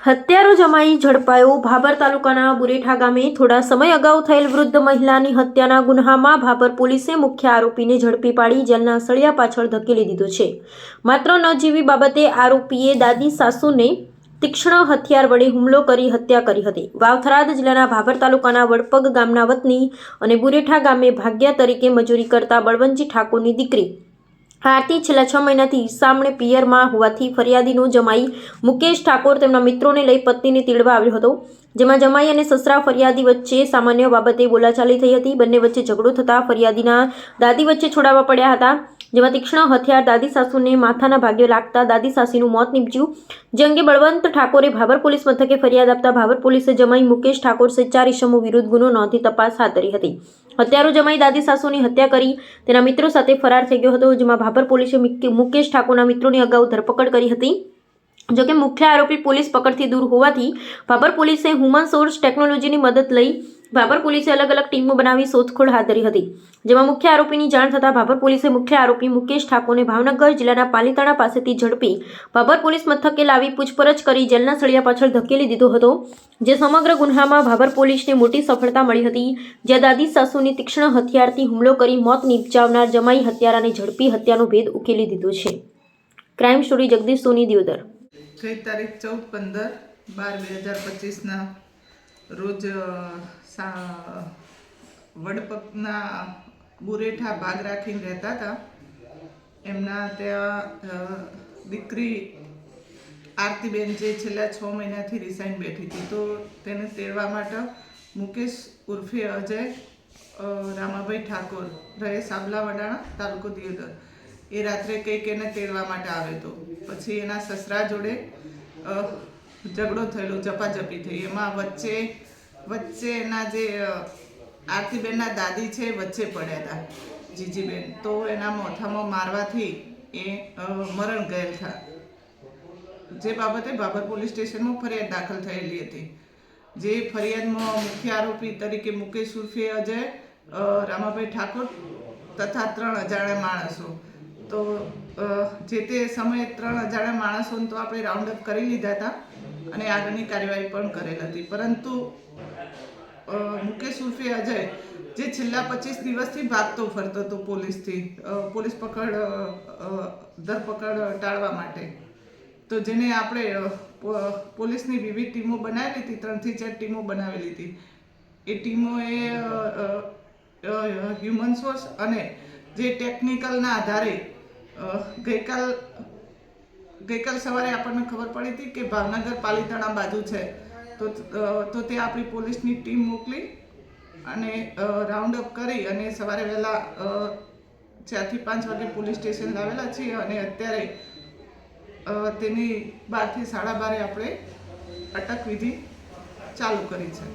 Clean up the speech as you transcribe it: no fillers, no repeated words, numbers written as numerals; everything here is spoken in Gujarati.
હત્યારો જમાઈ ઝડપાયો। ભાભર તાલુકાના બુરેઠા ગામે થોડા સમય અગાઉ થયેલ વૃદ્ધ મહિલાની હત્યાના ગુન્હામાં ભાભર પોલીસે મુખ્ય આરોપીને ઝડપી પાડી જેલના સળિયા પાછળ ધકેલી દીધો છે। માત્ર નજીવી બાબતે આરોપીએ દાદી સાસુને તીક્ષ્ણ હથિયાર વડે હુમલો કરી હત્યા કરી હતી। વાવથરાદ જિલ્લાના ભાભર તાલુકાના વડપગ ગામના વતની અને બુરેઠા ગામે ભાગ્યા તરીકે મજૂરી કરતા બળવંતજી ઠાકોરની દીકરી આરતી છેલ્લા 6 મહિનાથી ઈસામણે પિયરમાં હોવાથી ફરિયાદીનો જમાઈ મુકેશ ઠાકોર તેમના મિત્રોને લઈ પત્નીને તેડવા આવ્યો હતો, જેમાં જમાઈ અને સસરા ફરિયાદી વચ્ચે સામાન્ય બાબતે બોલાચાલી થઈ હતી। બંને વચ્ચે ઝઘડો થતાં ફરિયાદીના દાદી વચ્ચે છોડાવવા પડ્યા હતા, જેમાં તીક્ષ્ણ હથિયાર દાદી સાસુને માથાના ભાગે લાગતા દાદી સાસીનું મોત નીપજ્યું। જે અંગે બળવંત ઠાકોરે ભાભર પોલીસ મથકે ફરિયાદ આપતા ભાભર પોલીસે જમાઈ મુકેશ ઠાકોર સહિત 4 ઇસમો વિરુદ્ધ ગુનો નોંધી તપાસ હાથ ધરી હતી। હત્યારો જમાઈ દાદી સાસુની હત્યા કરી તેના મિત્રો સાથે ફરાર થઈ ગયો હતો, જેમાં ભાભર પોલીસે મુકેશ ઠાકોરના મિત્રોની અગાઉ ધરપકડ કરી હતી। જોકે મુખ્ય આરોપી પોલીસ પકડથી દૂર હોવાથી ભાભર પોલીસે હ્યુમન સોર્સ ટેકનોલોજીની મદદ લઈ ભાભર પોલીસે અલગ અલગ ટીમો બનાવી શોધખોળ હાથ ધરી હતી, જેમાં મુખ્ય આરોપીની જાણ થતાં ભાભર પોલીસે મુખ્ય આરોપી મુકેશ ઠાકોરને ભાવનગર જિલ્લાના પાલીતાણા પાસેથી ઝડપી ભાભર પોલીસ મથકે લાવી પૂછપરછ કરી જેલના સળિયા પાછળ ધકેલી દીધો હતો। જે સમગ્ર ગુન્હામાં ભાભર પોલીસને મોટી સફળતા મળી હતી, જ્યાં દાદી સાસુની તીક્ષ્ણ હથિયારથી હુમલો કરી મોત નિપજાવનાર જમાઈ હત્યારાને ઝડપી હત્યાનો ભેદ ઉકેલી દીધો છે। ક્રાઇમ સ્ટોરી જગદીશ સોની દિયોદર। ગઈ તારીખ 14/15/2025ના રોજ વડપગના બુરેઠા ભાગ રાખીને રહેતા હતા। એમના ત્યાં દીકરી આરતીબેન જે છેલ્લા 6 મહિનાથી રિસાઈન બેઠી હતી, તો તેને તેડવા માટે મુકેશ ઉર્ફે અજય રામાભાઈ ઠાકોર રહે સાબલાવડાણા તાલુકો દિયોદર એ રાત્રે કંઈક એને તેડવા માટે આવ્યો હતો। પછી એના સસરા જોડે ઝઘડો થયેલો, ઝપાઝપી થઈ। એમાં વચ્ચે એના જે આરતીબેનના દાદી છે વચ્ચે પડ્યા હતા, જીજીબેન, તો એના મોથામાં મારવાથી એ મરણ ગયેલ હતા। જે બાબતે ભાભર પોલીસ સ્ટેશનમાં ફરિયાદ દાખલ થયેલી હતી। જે ફરિયાદમાં મુખ્ય આરોપી તરીકે મુકેશ ઉર્ફે અજય રામાભાઈ ઠાકોર તથા 3 અજાણ્યા માણસો, તો જે તે સમયે 3 અજાણ્યા માણસોને તો આપણે રાઉન્ડ અપ કરી લીધા હતા અને આગળની કાર્યવાહી પણ કરેલ હતી। પરંતુ મુકેશ ઉર્ફે અજય જે છેલ્લા 25 દિવસથી ભાગતો ફરતો હતો પોલીસ ધરપકડ ટાળવા માટે, તો જેને આપણે પોલીસની વિવિધ ટીમો બનાવેલી હતી, 3 થી 4 ટીમો બનાવેલી હતી। એ ટીમોએ હ્યુમન સોર્સ અને જે ટેકનિકલના આધારે ગઈકાલ સવારે આપણને ખબર પડી હતી કે ભાવનગર પાલીતાણા બાજુ છે, તો તે આપણી પોલીસની ટીમ મોકલી અને રાઉન્ડ અપ કરી અને સવારે વહેલા 4 થી 5 વાગે પોલીસ સ્ટેશન લાવેલા છીએ અને અત્યારે તેની 12 થી 12:30 આપણે અટક વિધિ ચાલુ કરી છે।